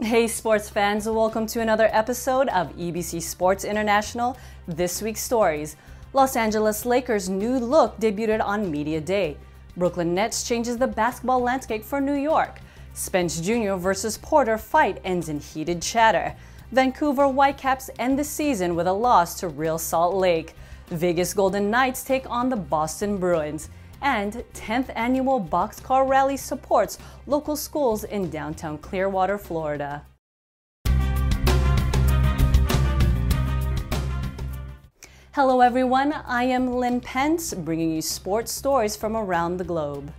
Hey sports fans, welcome to another episode of EBC Sports International. This week's stories. Los Angeles Lakers' new look debuted on Media Day. Brooklyn Nets changes the basketball landscape for New York. Spence Jr. versus Porter fight ends in heated chatter. Vancouver Whitecaps end the season with a loss to Real Salt Lake. Vegas Golden Knights take on the Boston Bruins. And 10th annual Boxcar Rally supports local schools in downtown Clearwater, Florida. Hello everyone, I am Lynn Pence, bringing you sports stories from around the globe.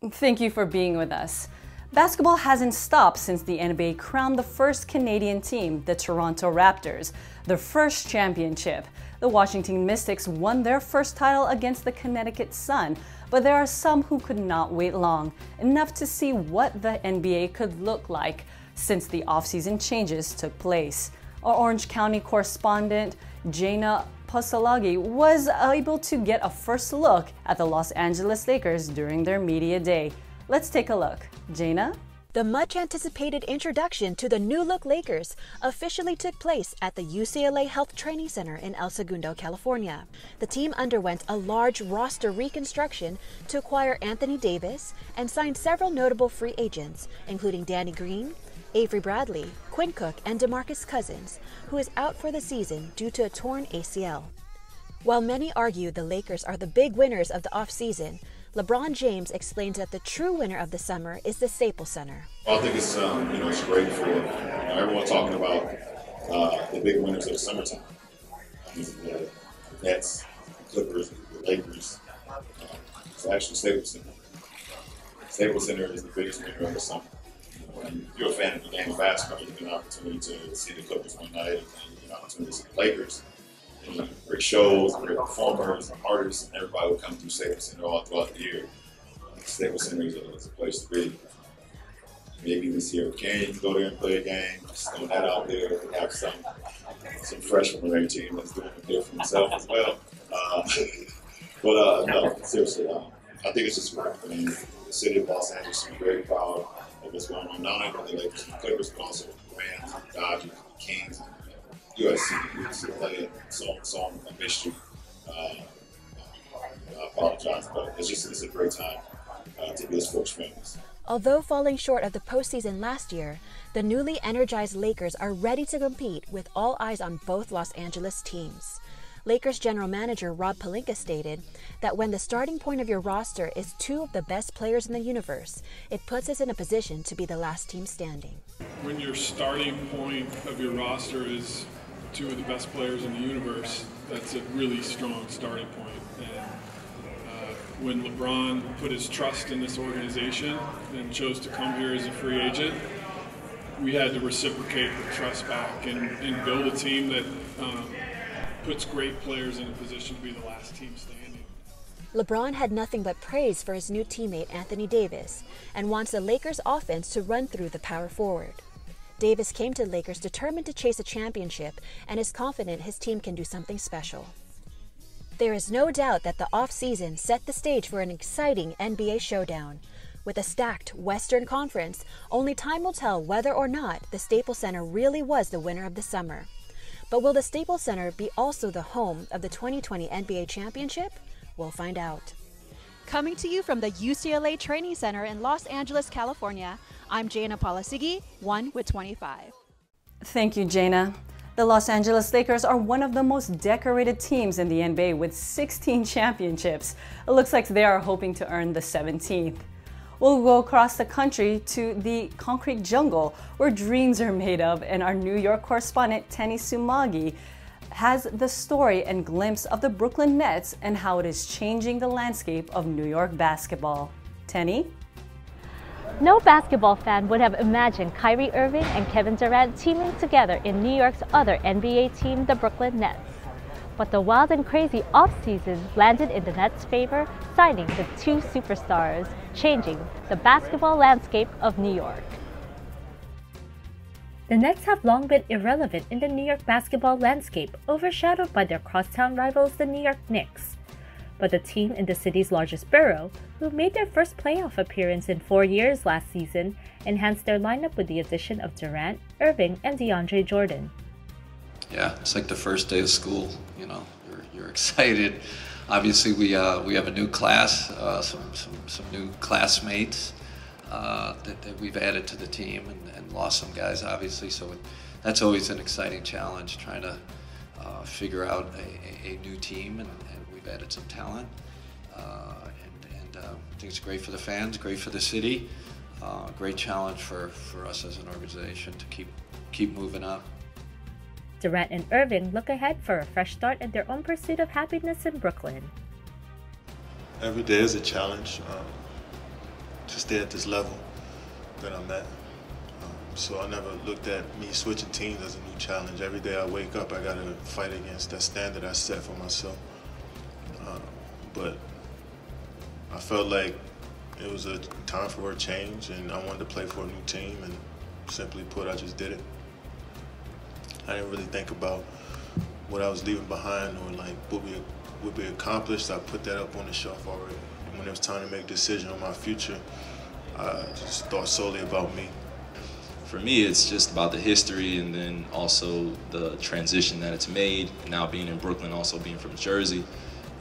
Thank you for being with us. Basketball hasn't stopped since the NBA crowned the first Canadian team, the Toronto Raptors, their first championship. The Washington Mystics won their first title against the Connecticut Sun, but there are some who could not wait long, enough to see what the NBA could look like since the offseason changes took place. Our Orange County correspondent, Jana Posolagi, was able to get a first look at the Los Angeles Lakers during their media day. Let's take a look. Jana? The much-anticipated introduction to the new-look Lakers officially took place at the UCLA Health Training Center in El Segundo, California. The team underwent a large roster reconstruction to acquire Anthony Davis and signed several notable free agents, including Danny Green, Avery Bradley, Quinn Cook, and DeMarcus Cousins, who is out for the season due to a torn ACL. While many argue the Lakers are the big winners of the offseason, LeBron James explains that the true winner of the summer is the Staples Center. Well, I think it's it's great for everyone talking about the big winners of the summertime. The Nets, the Clippers, the Lakers. It's actually Staples Center. Staples Center is the biggest winner of the summer. When you're a fan of the game of basketball, you get an opportunity to see the Clippers one night, and you get an opportunity to see the Lakers. Great shows, great performers, artists, and everybody will come through Staples Center all throughout the year. Staples Center is a place to be. Maybe this year, you can go there and play a game, just throw that out there, have some freshmen on their team that's doing it there for themselves as well. No, seriously, I think it's just great. I mean, the city of Los Angeles is very proud of what's going on, not only for the Lakers and Clippers, but also the Rams, the Dodgers, the Kings, USC play so on a mystery. I apologize, but it's a great time to be a sports fan. Although falling short of the postseason last year, the newly energized Lakers are ready to compete with all eyes on both Los Angeles teams. Lakers general manager Rob Pelinka stated that when the starting point of your roster is two of the best players in the universe, it puts us in a position to be the last team standing. When your starting point of your roster is two of the best players in the universe, that's a really strong starting point. And when LeBron put his trust in this organization and chose to come here as a free agent, we had to reciprocate the trust back and build a team that puts great players in a position to be the last team standing. LeBron had nothing but praise for his new teammate Anthony Davis and wants the Lakers offense to run through the power forward. Davis came to Lakers determined to chase a championship and is confident his team can do something special. There is no doubt that the offseason set the stage for an exciting NBA showdown. With a stacked Western Conference, only time will tell whether or not the Staples Center really was the winner of the summer. But will the Staples Center be also the home of the 2020 NBA Championship? We'll find out. Coming to you from the UCLA Training Center in Los Angeles, California, I'm Jana Polisigi, 1 with 25. Thank you, Jana. The Los Angeles Lakers are one of the most decorated teams in the NBA with 16 championships. It looks like they are hoping to earn the 17th. We'll go across the country to the concrete jungle where dreams are made of, and our New York correspondent Tenny Sumagi has the story and glimpse of the Brooklyn Nets and how it is changing the landscape of New York basketball. Tenny? No basketball fan would have imagined Kyrie Irving and Kevin Durant teaming together in New York's other NBA team, the Brooklyn Nets. But the wild and crazy offseason landed in the Nets' favor, signing the two superstars, changing the basketball landscape of New York. The Nets have long been irrelevant in the New York basketball landscape, overshadowed by their crosstown rivals, the New York Knicks. but the team in the city's largest borough, who made their first playoff appearance in 4 years last season, enhanced their lineup with the addition of Durant, Irving, and DeAndre Jordan. Yeah, it's like the first day of school. You know, you're excited. Obviously, we have a new class, some new classmates that we've added to the team, and lost some guys, obviously. So that's always an exciting challenge, trying to figure out a new team, and we've added some talent. And I think it's great for the fans, great for the city, great challenge for us as an organization to keep moving up. Durant and Irving look ahead for a fresh start in their own pursuit of happiness in Brooklyn. Every day is a challenge to stay at this level that I'm at. So I never looked at me switching teams as a new challenge. Every day I wake up, I got to fight against that standard I set for myself. But I felt like it was a time for a change, and I wanted to play for a new team, and simply put, I just did it. I didn't really think about what I was leaving behind or like what would be accomplished. I put that up on the shelf already. When it was time to make a decision on my future, I just thought solely about me. For me, it's just about the history, and then also the transition that it's made. Now being in Brooklyn, also being from Jersey,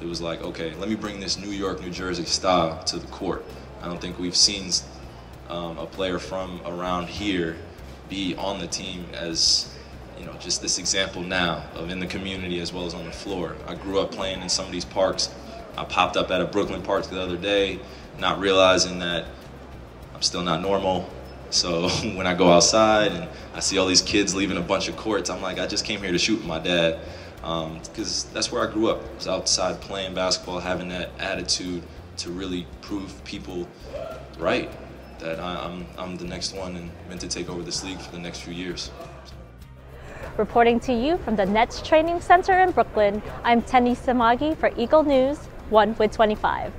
it was like, okay, let me bring this New York, New Jersey style to the court. I don't think we've seen a player from around here be on the team as, you know, just this example now of in the community as well as on the floor. I grew up playing in some of these parks. I popped up at a Brooklyn park the other day, not realizing that I'm still not normal. So when I go outside and I see all these kids leaving a bunch of courts, I'm like, I just came here to shoot with my dad. Because that's where I grew up. I was outside playing basketball, having that attitude to really prove people right, that I'm the next one and meant to take over this league for the next few years. Reporting to you from the Nets Training Center in Brooklyn, I'm Tenny Samagi for Eagle News, 1 with 25.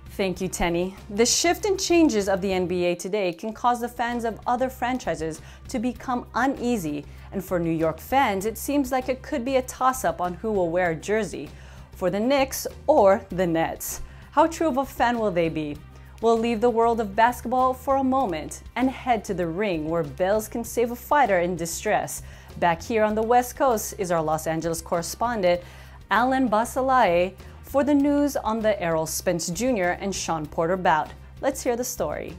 Thank you, Tenny. The shift and changes of the NBA today can cause the fans of other franchises to become uneasy. And for New York fans, it seems like it could be a toss-up on who will wear a jersey, for the Knicks or the Nets. How true of a fan will they be? We'll leave the world of basketball for a moment and head to the ring where bells can save a fighter in distress. Back here on the West Coast is our Los Angeles correspondent, Alan Basalae, for the news on the Errol Spence Jr. and Shawn Porter bout. Let's hear the story.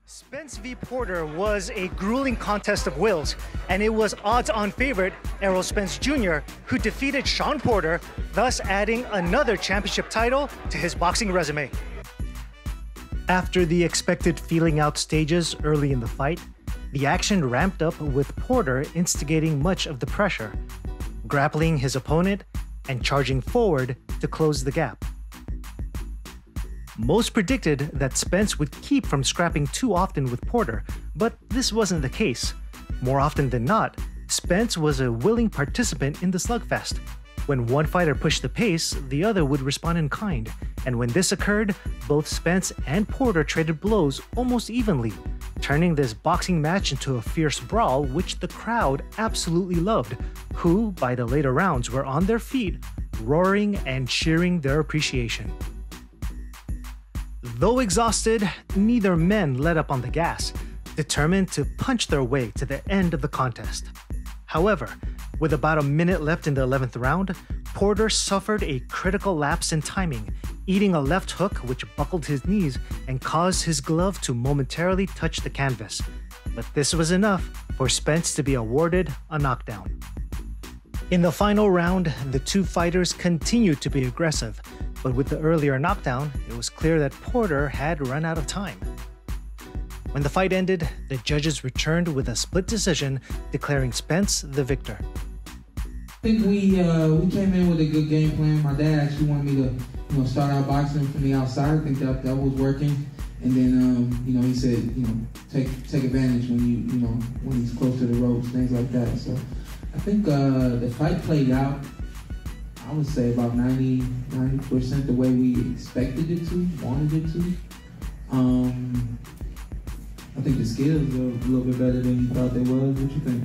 Spence v. Porter was a grueling contest of wills, and it was odds-on favorite Errol Spence Jr. who defeated Shawn Porter, thus adding another championship title to his boxing resume. After the expected feeling out stages early in the fight, the action ramped up with Porter instigating much of the pressure, grappling his opponent and charging forward to close the gap. Most predicted that Spence would keep from scrapping too often with Porter, but this wasn't the case. More often than not, Spence was a willing participant in the slugfest. When one fighter pushed the pace, the other would respond in kind, and when this occurred, both Spence and Porter traded blows almost evenly, turning this boxing match into a fierce brawl which the crowd absolutely loved, who, by the later rounds, were on their feet, roaring and cheering their appreciation. Though exhausted, neither men let up on the gas, determined to punch their way to the end of the contest. However, with about a minute left in the 11th round, Porter suffered a critical lapse in timing, eating a left hook which buckled his knees and caused his glove to momentarily touch the canvas. But this was enough for Spence to be awarded a knockdown. In the final round, the two fighters continued to be aggressive, but with the earlier knockdown, it was clear that Porter had run out of time. When the fight ended, the judges returned with a split decision, declaring Spence the victor. I think we came in with a good game plan. My dad actually wanted me to start out boxing from the outside. I think that was working. And then he said take advantage when he's close to the ropes, things like that. So I think the fight played out, I would say about 90% the way we expected it to, wanted it to. I think the skills are a little bit better than you thought they was. What you think?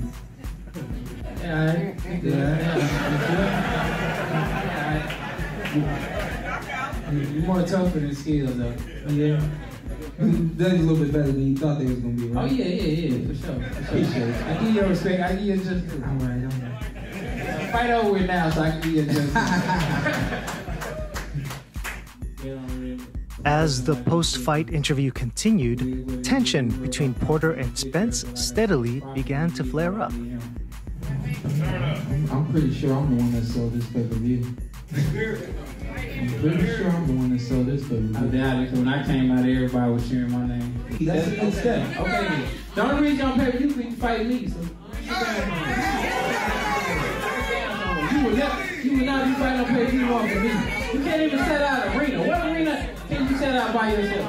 You're more tougher than skills, though. Yeah. That's a little bit better than you thought they was gonna be, right? Oh yeah, for sure. Appreciate it. I give you respect. I give you just. All right. Fight over it now, so I can give you just. As the post-fight interview continued, tension between Porter and Spence steadily began to flare up. I'm pretty sure I'm the one that sold this pay-per-view. I'm pretty sure I'm the one that sold this pay-per-view. I doubt it, when I came out, everybody was cheering my name. That's a good step. Okay, the only reason I'm pay-per-view is you fight me, so you would not be fighting on pay-per-view off of me. You can't even set out an arena. What arena can you set out by yourself?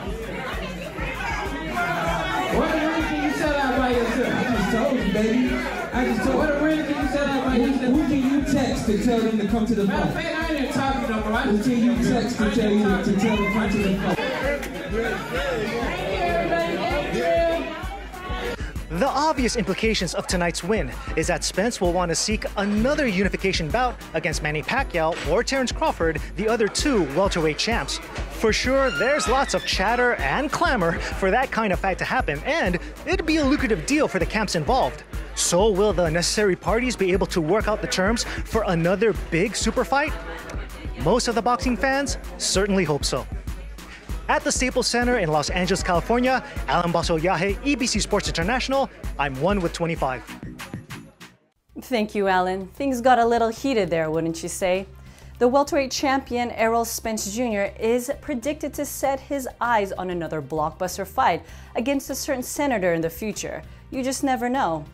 What arena can you set out by yourself? I just told you, baby. I just told you. What arena can you set out by yourself? Who can you text to tell them to come to the fight? I ain't even talking no more. Who can you text to tell them to come to the fight? The obvious implications of tonight's win is that Spence will want to seek another unification bout against Manny Pacquiao or Terrence Crawford, the other two welterweight champs. For sure, there's lots of chatter and clamor for that kind of fight to happen, and it'd be a lucrative deal for the camps involved. So will the necessary parties be able to work out the terms for another big super fight? Most of the boxing fans certainly hope so. At the Staples Center in Los Angeles, California, Alan Baso-Yahe, EBC Sports International. I'm 1 with 25. Thank you, Alan. Things got a little heated there, wouldn't you say? The welterweight champion Errol Spence Jr. is predicted to set his eyes on another blockbuster fight against a certain senator in the future. You just never know.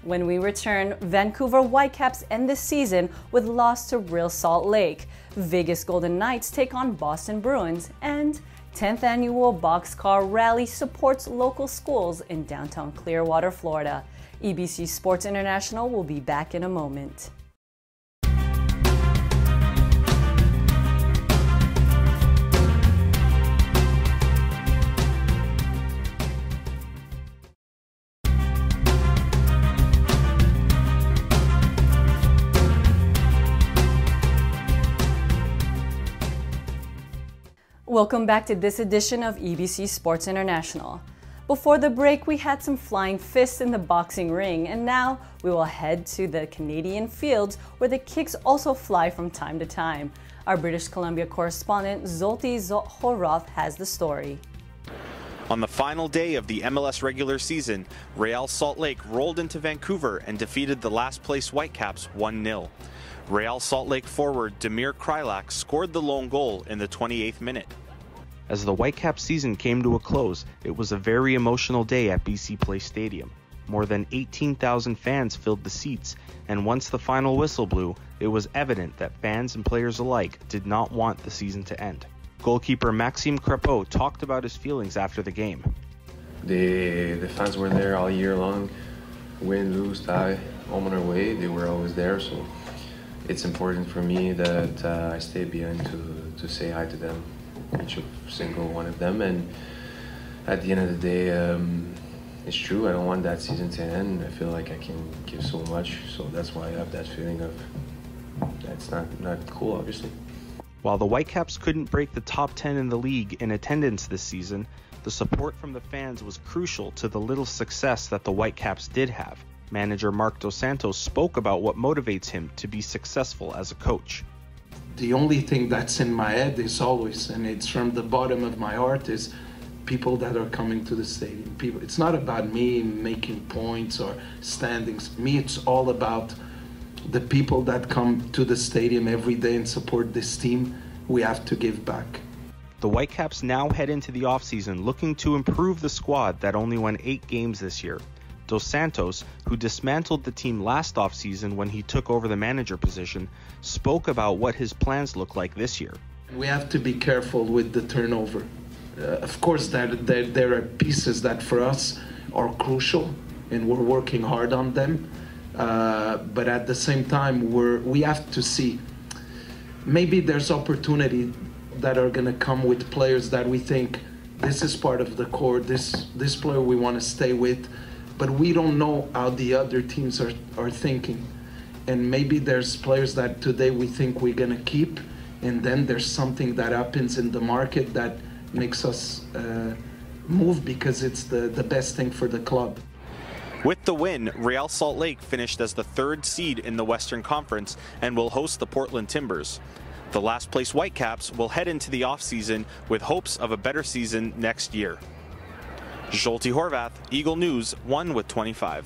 When we return, Vancouver Whitecaps end the season with loss to Real Salt Lake. Vegas Golden Knights take on Boston Bruins, and 10th annual Boxcar Rally supports local schools in downtown Clearwater, Florida. EBC Sports International will be back in a moment. Welcome back to this edition of EBC Sports International. Before the break, we had some flying fists in the boxing ring, and now we will head to the Canadian fields where the kicks also fly from time to time. Our British Columbia correspondent Zolti Zhoroth has the story. On the final day of the MLS regular season, Real Salt Lake rolled into Vancouver and defeated the last-place Whitecaps 1-0. Real Salt Lake forward Damir Kreilach scored the lone goal in the 28th minute. As the Whitecaps season came to a close, it was a very emotional day at BC Place Stadium. More than 18,000 fans filled the seats, and once the final whistle blew, it was evident that fans and players alike did not want the season to end. Goalkeeper Maxime Crepeau talked about his feelings after the game. The fans were there all year long, win, lose, tie, home and away, they were always there, so it's important for me that I stay behind to say hi to them, each single one of them, and at the end of the day, it's true, I don't want that season to end. I feel like I can give so much, so that's why I have that feeling of that's not cool, obviously. While the Whitecaps couldn't break the top 10 in the league in attendance this season, the support from the fans was crucial to the little success that the Whitecaps did have. Manager Marc Dos Santos spoke about what motivates him to be successful as a coach. The only thing that's in my head is always, and it's from the bottom of my heart, is people that are coming to the stadium. People. It's not about me making points or standings. Me, it's all about the people that come to the stadium every day and support this team. We have to give back. The Whitecaps now head into the offseason looking to improve the squad that only won 8 games this year. Dos Santos, who dismantled the team last offseason when he took over the manager position, spoke about what his plans look like this year. We have to be careful with the turnover. Of course, there are pieces that for us are crucial, and we're working hard on them. But at the same time, we have to see maybe there's opportunity that are going to come with players that we think this is part of the core, this player we want to stay with, but we don't know how the other teams are thinking. And maybe there's players that today we think we're going to keep, and then there's something that happens in the market that makes us move because it's the best thing for the club. With the win, Real Salt Lake finished as the 3rd seed in the Western Conference and will host the Portland Timbers. The last place Whitecaps will head into the offseason with hopes of a better season next year. Zolty Horvath, Eagle News, 1/25.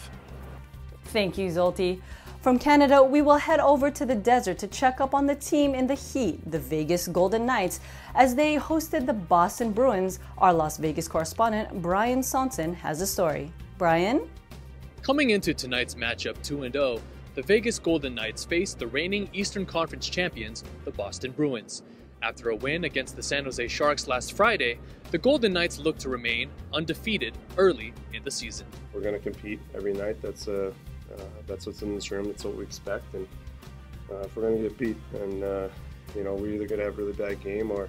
Thank you, Zolty. From Canada, we will head over to the desert to check up on the team in the heat, the Vegas Golden Knights, as they hosted the Boston Bruins. Our Las Vegas correspondent, Brian Sonson, has a story. Brian? Coming into tonight's matchup 2-0, the Vegas Golden Knights faced the reigning Eastern Conference champions, the Boston Bruins. After a win against the San Jose Sharks last Friday, the Golden Knights look to remain undefeated early in the season. We're going to compete every night. That's what's in this room. That's what we expect. And if we're going to get beat, and you know, we're either going to have a really bad game or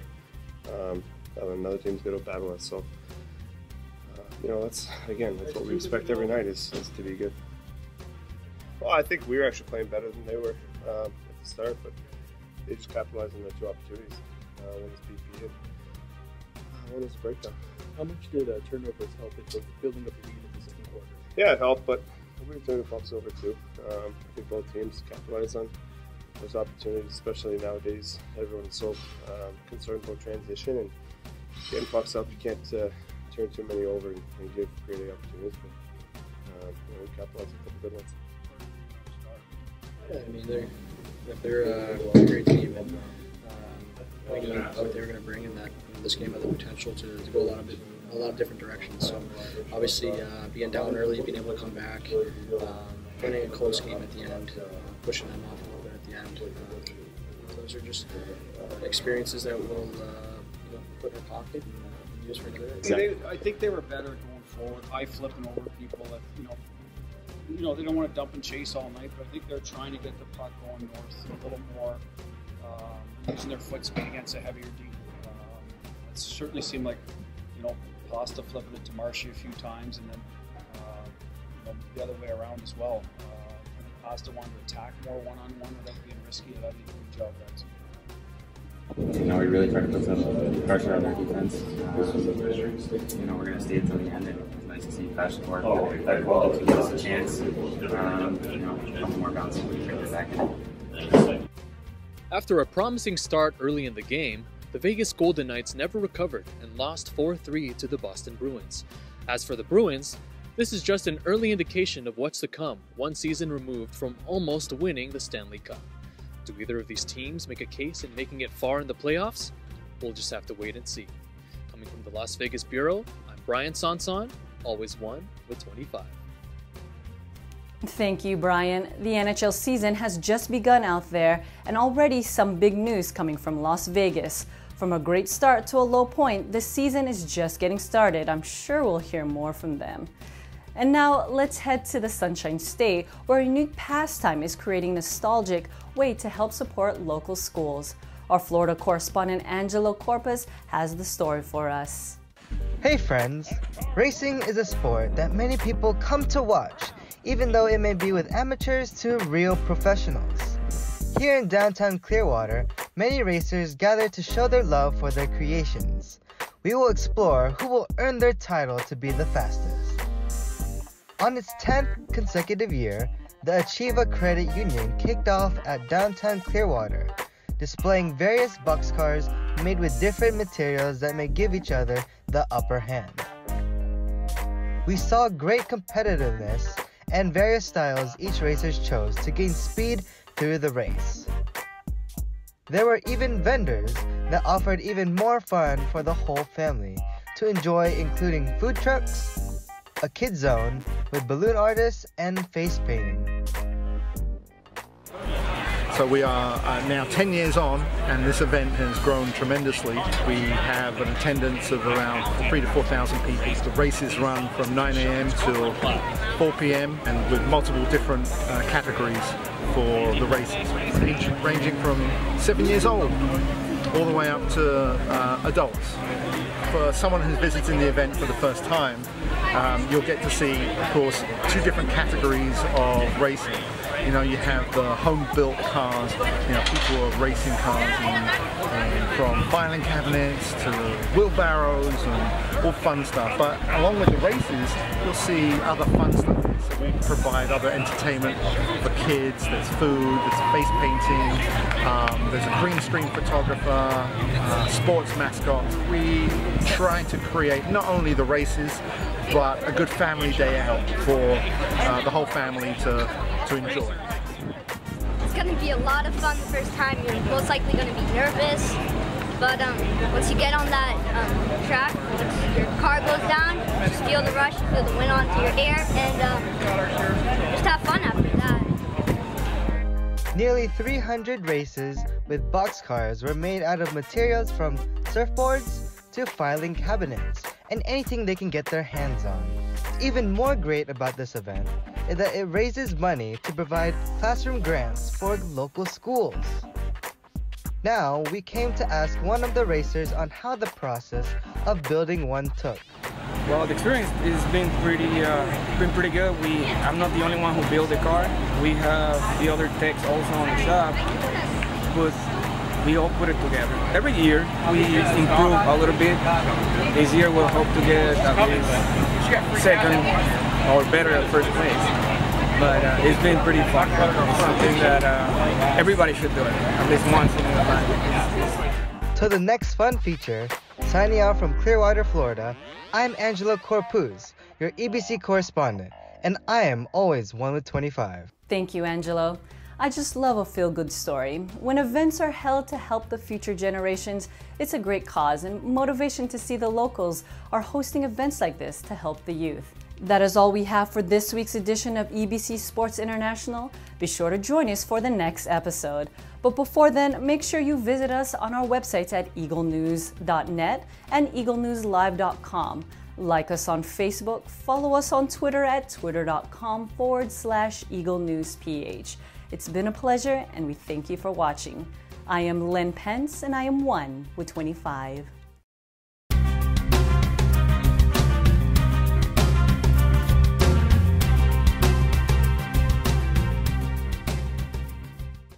another team's going to battle us. So you know, that's what we expect every night is to be good. Well, I think we were actually playing better than they were at the start, but they just capitalized on their 2 opportunities. One was BP and one was breakdown. How much did turnovers help in building up the lead in the second quarter? Yeah, it helped, but we were turning pucks over too. I think both teams capitalized on those opportunities, especially nowadays. Everyone's so concerned about transition and getting pucks up. You can't turn too many over and give great opportunities, but you know, we capitalized on a couple good ones. Yeah, I mean, they're a great team, and I think what they were going to bring in this game had the potential to go a lot of different directions. So obviously, being down early, being able to come back, winning a close game at the end, pushing them off a little bit at the end. Those are just experiences that we'll put in our pocket and use for good. I think they were better going forward. High flipping over people that they don't want to dump and chase all night, but I think they're trying to get the puck going north a little more, using their foot speed against a heavier D. It certainly seemed like, Pasta flipping it to Marshy a few times, and then the other way around as well. I think Pasta wanted to attack more one-on-one without being risky, and I did a good job of that. We really tried to put some pressure on their defense. We're going to stay until the end, and it's nice to see Passion Court to give us a chance. A couple more bounces we can get back in. After a promising start early in the game, the Vegas Golden Knights never recovered and lost 4-3 to the Boston Bruins. As for the Bruins, this is just an early indication of what's to come, one season removed from almost winning the Stanley Cup. Do either of these teams make a case in making it far in the playoffs? We'll just have to wait and see. Coming from the Las Vegas Bureau, I'm Brian Sonson, always 1/25. Thank you, Brian. The NHL season has just begun out there, and already some big news coming from Las Vegas. From a great start to a low point, the season is just getting started. I'm sure we'll hear more from them. And now let's head to the Sunshine State, where a new pastime is creating a nostalgic way to help support local schools. Our Florida correspondent Angelo Corpus has the story for us. Hey friends, racing is a sport that many people come to watch, even though it may be with amateurs to real professionals. Here in downtown Clearwater, many racers gather to show their love for their creations. We will explore who will earn their title to be the fastest. On its 10th consecutive year, the Achieva Credit Union kicked off at downtown Clearwater, displaying various boxcars made with different materials that may give each other the upper hand. We saw great competitiveness and various styles each racer chose to gain speed through the race. There were even vendors that offered even more fun for the whole family to enjoy, including food trucks, a kids zone with balloon artists and face painting. So we are now 10 years on, and this event has grown tremendously. We have an attendance of around 3,000 to 4,000 people. The races run from 9 a.m. till 4 p.m. and with multiple different categories for the races, ranging from 7 years old all the way up to adults. For someone who's visiting the event for the first time, you'll get to see, of course, 2 different categories of racing. You know, you have the home-built cars, you know, people are racing cars, and from filing cabinets to wheelbarrows and all fun stuff. But along with the races, you'll see other fun stuff. So we provide other entertainment for kids. There's food, there's face painting, there's a green screen photographer, sports mascots. We try to create not only the races, but a good family day out for the whole family to enjoy. It's going to be a lot of fun the first time. You're most likely going to be nervous, but once you get on that track, once your car goes down, you just feel the rush, you feel the wind onto your hair, and just have fun after that. Nearly 300 races with boxcars were made out of materials from surfboards to filing cabinets and anything they can get their hands on. Even more great about this event is that it raises money to provide classroom grants for local schools. Now, we came to ask one of the racers on how the process of building one took. Well, the experience has been pretty good. I'm not the only one who built the car. We have the other techs also on the shop, but we all put it together. Every year we improve a little bit. This year we'll hope to get at least second or better at first place. But it's been pretty fun. It's something that everybody should do it, at least once in their life. To the next fun feature, signing out from Clearwater, Florida, I'm Angelo Corpuz, your EBC correspondent, and I am always 1 with 25. Thank you, Angelo. I just love a feel-good story. When events are held to help the future generations, it's a great cause and motivation to see the locals are hosting events like this to help the youth. That is all we have for this week's edition of EBC Sports International. Be sure to join us for the next episode. But before then, make sure you visit us on our websites at eaglenews.net and eaglenewslive.com. Like us on Facebook, follow us on Twitter at twitter.com/EagleNewsPH. It's been a pleasure and we thank you for watching. I am Lynn Pence and I am 1 with 25.